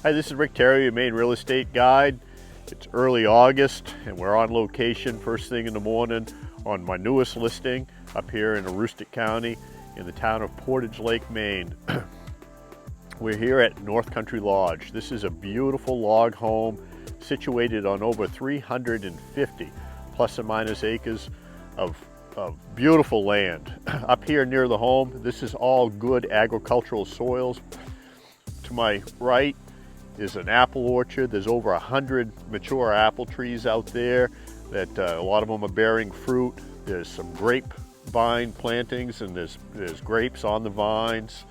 Hi, this is Rick Terry, your Maine real estate guide. It's early August and we're on location first thing in the morning on my newest listing up here in Aroostook County in the town of Portage Lake, Maine. We're here at North Country Lodge. This is a beautiful log home situated on over 350 plus or minus acres of beautiful land. Up here near the home, this is all good agricultural soils. To my right is an apple orchard. There's over 100 mature apple trees out there that a lot of them are bearing fruit. There's some grapevine plantings and there's grapes on the vines.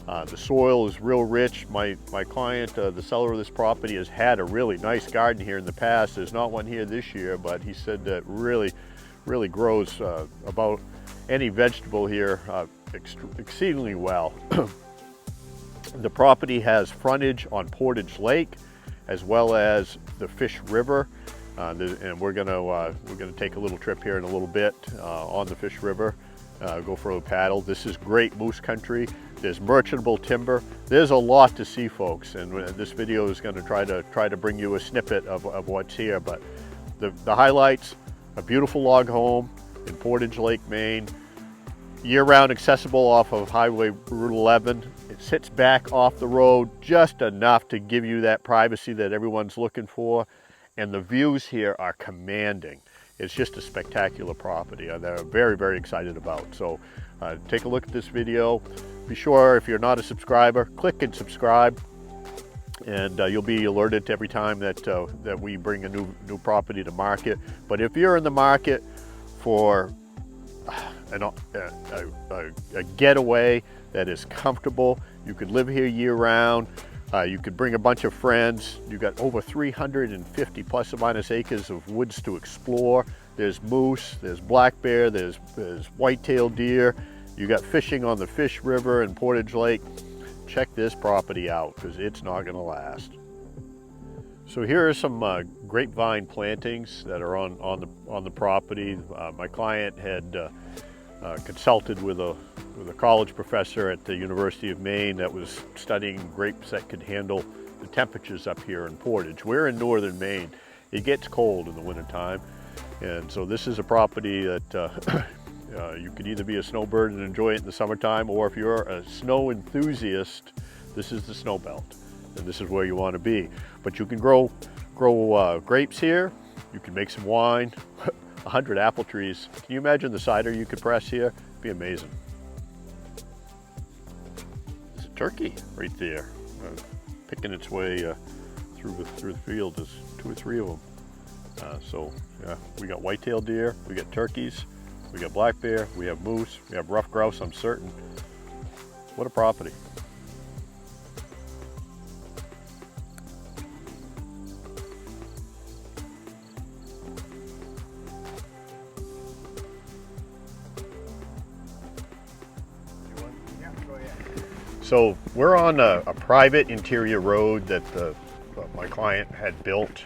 The soil is real rich. My client, the seller of this property, has had a really nice garden here in the past. There's not one here this year, but he said that really grows about any vegetable here exceedingly well. The property has frontage on Portage Lake as well as the Fish River, and we're gonna take a little trip here in a little bit on the Fish River, go for a paddle. This is great moose country. There's merchantable timber. There's a lot to see, folks, and this video is going to try to bring you a snippet of what's here. But the highlights: a beautiful log home in Portage Lake, Maine, year-round accessible off of Highway Route 11. It sits back off the road just enough to give you that privacy that everyone's looking for, and the views here are commanding. It's just a spectacular property that I'm very excited about. So take a look at this video. Be sure, if you're not a subscriber, click and subscribe, and you'll be alerted every time that we bring a new property to market. But if you're in the market for a getaway that is comfortable, you could live here year-round, you could bring a bunch of friends. You've got over 350 plus or minus acres of woods to explore. There's moose, there's black bear, there's white-tailed deer. You got fishing on the Fish River and Portage Lake. Check this property out because it's not going to last. So here are some grapevine plantings that are on the property. My client had consulted with a college professor at the University of Maine that was studying grapes that could handle the temperatures up here in Portage. We're in northern Maine. It gets cold in the wintertime, and so this is a property that you could either be a snowbird and enjoy it in the summertime, or if you're a snow enthusiast, this is the snow belt, and this is where you want to be. But you can grow grapes here. You can make some wine. 100 apple trees. Can you imagine the cider you could press here? It'd be amazing. There's a turkey right there, picking its way through the field. There's 2 or 3 of them. So yeah, we got white-tailed deer, we got turkeys, we got black bear, we have moose, we have rough grouse, I'm certain. What a property. So we're on a private interior road that my client had built.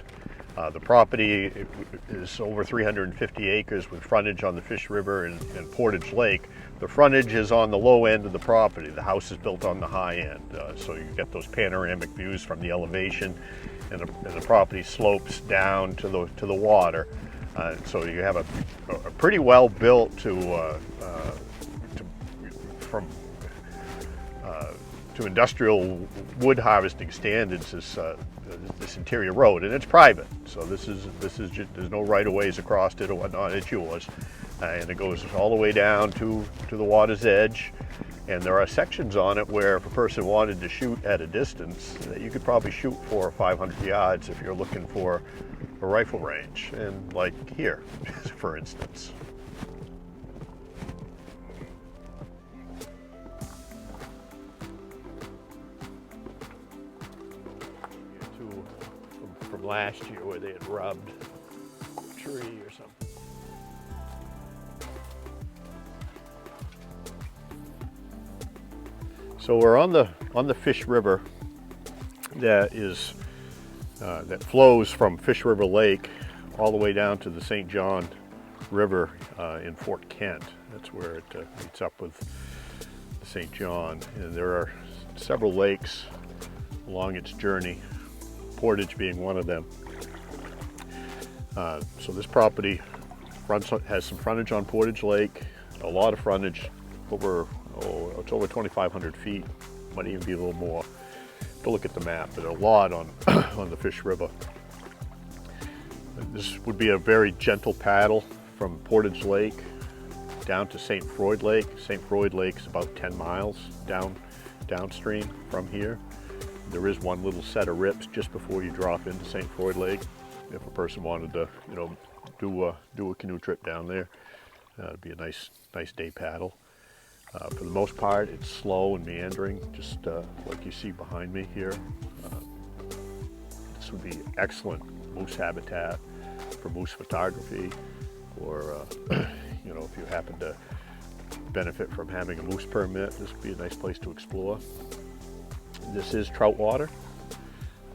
The property is over 350 acres with frontage on the Fish River and Portage Lake. The frontage is on the low end of the property. The house is built on the high end. So you get those panoramic views from the elevation, and the property slopes down to the water. So you have a pretty well built to industrial wood harvesting standards, this interior road, and it's private. So this is just, there's no right of ways across it or whatnot. It's yours, and it goes all the way down to the water's edge. And there are sections on it where if a person wanted to shoot at a distance, that you could probably shoot 400 or 500 yards if you're looking for a rifle range, and like here, for instance. From last year where they had rubbed a tree or something. So we're on the Fish River that flows from Fish River Lake all the way down to the St. John River in Fort Kent. That's where it meets up with the St. John. And there are several lakes along its journey, Portage being one of them. So this property has some frontage on Portage Lake, a lot of frontage, it's over 2,500 feet, might even be a little more. To look at the map, but a lot on on the Fish River. This would be a very gentle paddle from Portage Lake down to St. Croix Lake. St. Croix Lake is about 10 miles downstream from here. There is one little set of rips just before you drop into St. Croix Lake. If a person wanted to, do a canoe trip down there, it'd be a nice day paddle. For the most part, it's slow and meandering, just like you see behind me here. This would be excellent moose habitat for moose photography, or if you happen to benefit from having a moose permit, this would be a nice place to explore. This is trout water.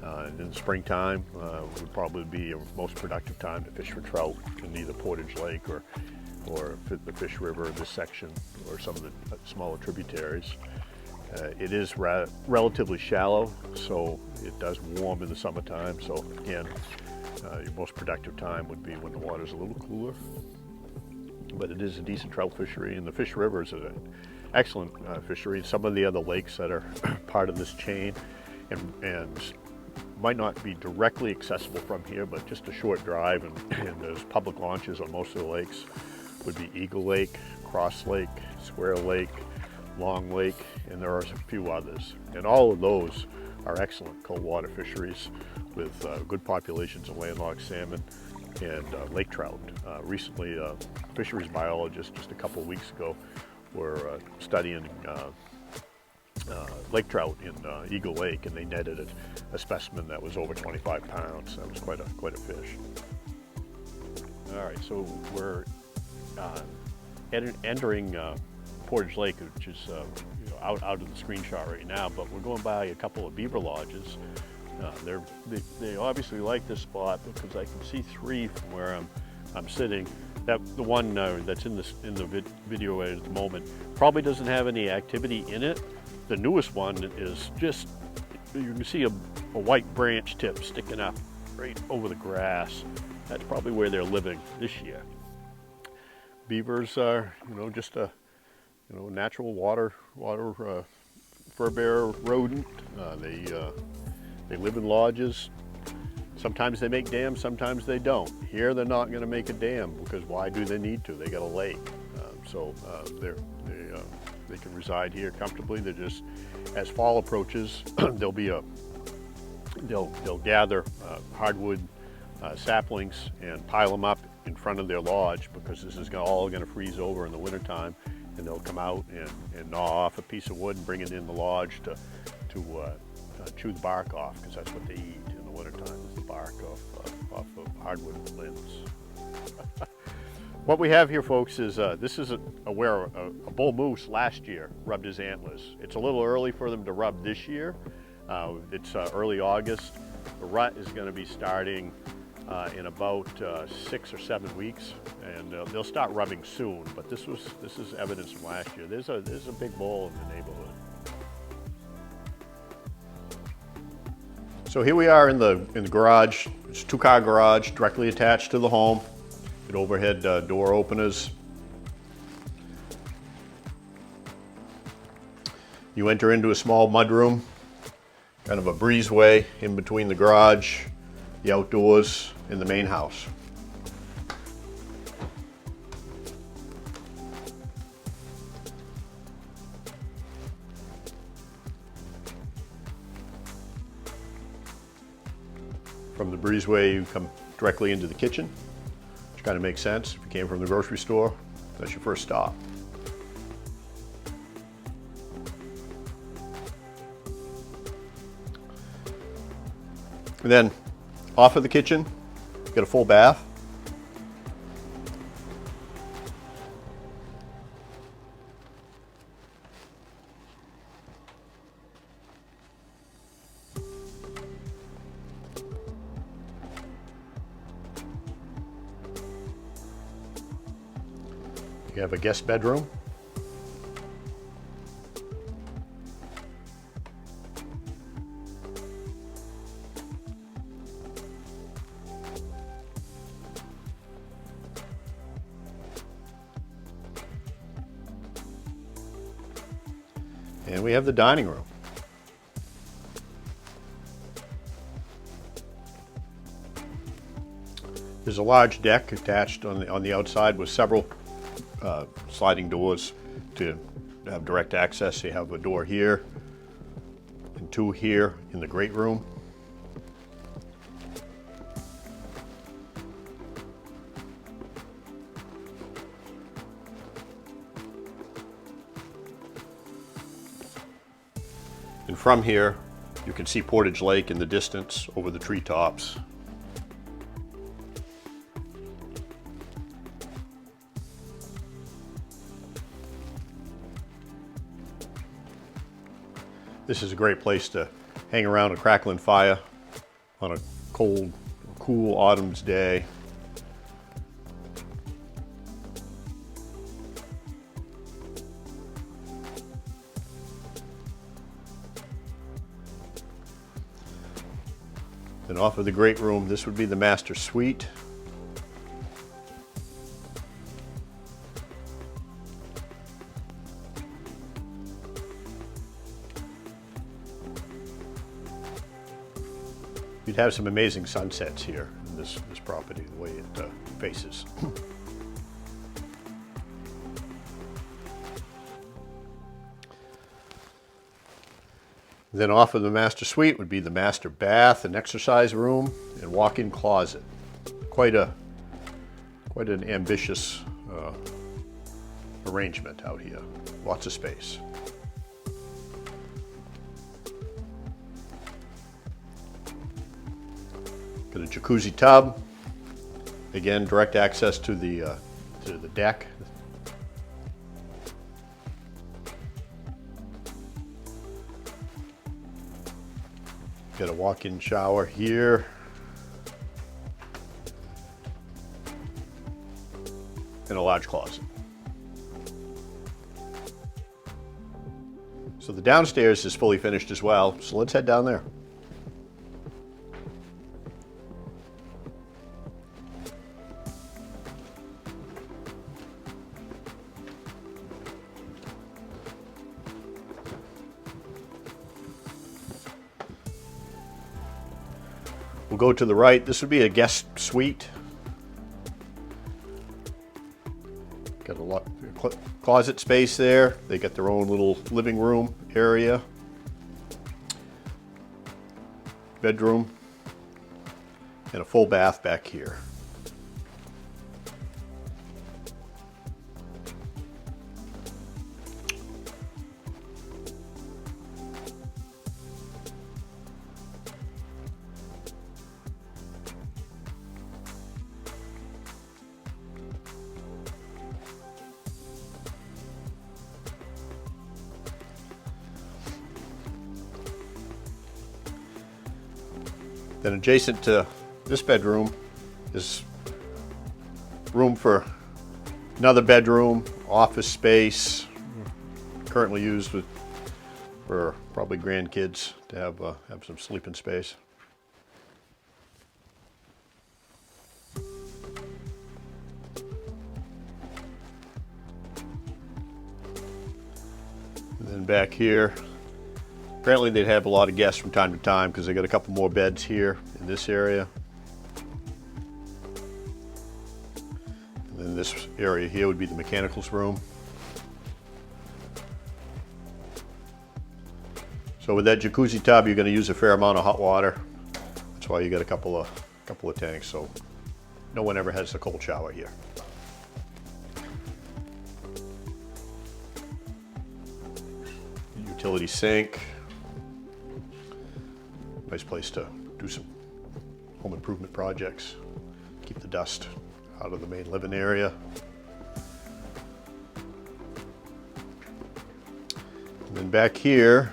And in the springtime would probably be a most productive time to fish for trout in either Portage Lake or the Fish River, this section, or some of the smaller tributaries. It is relatively shallow, so it does warm in the summertime. So again, your most productive time would be when the water's a little cooler. But it is a decent trout fishery, and the Fish River is an excellent fishery. Some of the other lakes that are part of this chain and might not be directly accessible from here, but just a short drive, and there's public launches on most of the lakes, would be Eagle Lake, Cross Lake, Square Lake, Long Lake, and there are a few others. And all of those are excellent cold water fisheries with good populations of landlocked salmon and lake trout. Recently, fisheries biologists just a couple of weeks ago were studying lake trout in Eagle Lake, and they netted a specimen that was over 25 pounds. That was quite a fish. All right, so we're entering Portage Lake, which is out of the screenshot right now, but we're going by a couple of beaver lodges. They obviously like this spot because I can see three from where I'm sitting. The one that's in the video at the moment probably doesn't have any activity in it. The newest one is just, you can see a white branch tip sticking up right over the grass. That's probably where they're living this year. Beavers are, just a, natural water fur bearer rodent. They live in lodges. Sometimes they make dams, sometimes they don't. Here they're not going to make a dam because why do they need to? They got a lake, so they can reside here comfortably. They're just, as fall approaches, they'll gather hardwood saplings and pile them up in front of their lodge, because this is all going to freeze over in the wintertime, and they'll come out and gnaw off a piece of wood and bring it in the lodge to chew the bark off, because that's what they eat in the wintertime, is the bark off of hardwood limbs. What we have here, folks, is this is where a bull moose last year rubbed his antlers. It's a little early for them to rub this year. It's early August. The rut is going to be starting in about 6 or 7 weeks, and they'll start rubbing soon. But this is evidence from last year. There's a big bull in the neighborhood. So here we are in the garage. It's a 2-car garage directly attached to the home. With overhead door openers. You enter into a small mudroom, kind of a breezeway in between the garage, the outdoors, and the main house. From the breezeway, you come directly into the kitchen, which kind of makes sense. If you came from the grocery store, that's your first stop. And then off of the kitchen, you get a full bath. You have a guest bedroom. And we have the dining room. There's a large deck attached on the outside with several sliding doors to have direct access. You have a door here and two here in the great room. And from here, you can see Portage Lake in the distance over the treetops. This is a great place to hang around a crackling fire on a cold, cool autumn's day. Then off of the great room, this would be the master suite. You'd have some amazing sunsets here in this property, the way it faces. Then off of the master suite would be the master bath and exercise room and walk-in closet. Quite an ambitious arrangement out here. Lots of space. Got a jacuzzi tub. Again, direct access to the deck. Got a walk-in shower here. And a large closet. So the downstairs is fully finished as well, so let's head down there. We'll go to the right. This would be a guest suite. Got a lot closet space there. They got their own little living room area. Bedroom. And a full bath back here. Then adjacent to this bedroom is room for another bedroom, office space, currently used for probably grandkids to have some sleeping space. And then back here, apparently they'd have a lot of guests from time to time because they got a couple more beds here in this area. And then this area here would be the mechanicals room. So with that jacuzzi tub, you're going to use a fair amount of hot water. That's why you got a couple of tanks, so no one ever has a cold shower here. Utility sink. Nice place to do some home improvement projects. Keep the dust out of the main living area. And then back here,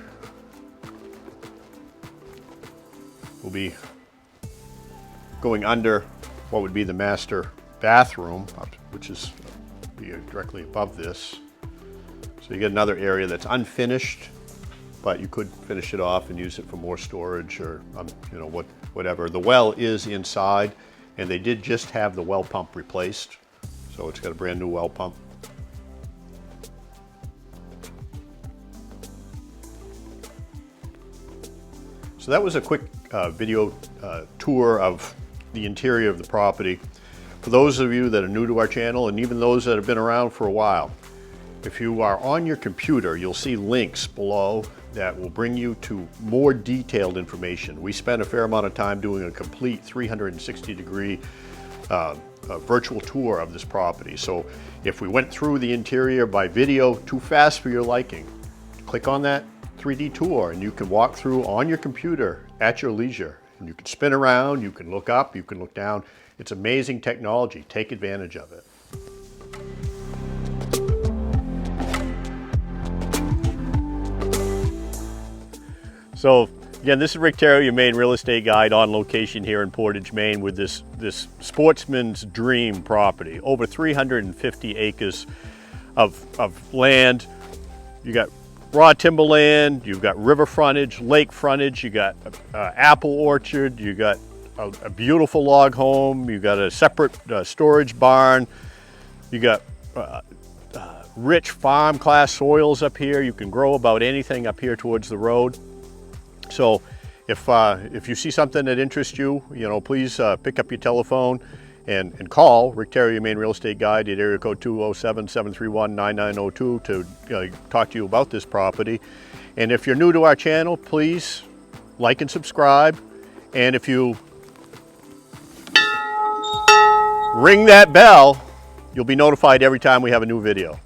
we'll be going under what would be the master bathroom, which is directly above this. So you get another area that's unfinished, but you could finish it off and use it for more storage or whatever. The well is inside, and they did just have the well pump replaced, so it's got a brand new well pump. So that was a quick video tour of the interior of the property. For those of you that are new to our channel, and even those that have been around for a while, if you are on your computer, you'll see links below that will bring you to more detailed information. We spent a fair amount of time doing a complete 360-degree virtual tour of this property. So if we went through the interior by video too fast for your liking, click on that 3D tour and you can walk through on your computer at your leisure. And you can spin around, you can look up, you can look down. It's amazing technology. Take advantage of it. So again, this is Rick Terry, your Maine real estate guide on location here in Portage, Maine, with this sportsman's dream property. Over 350 acres of land. You got raw timberland, you've got river frontage, lake frontage, you got apple orchard, you got a beautiful log home, you got a separate storage barn, you got rich farm class soils up here. You can grow about anything up here towards the road. So if you see something that interests you, please pick up your telephone and call Rick Terry, your Maine real estate guide, at area code 207-731-9902 to talk to you about this property. And if you're new to our channel, please like and subscribe. And if you ring that bell, you'll be notified every time we have a new video.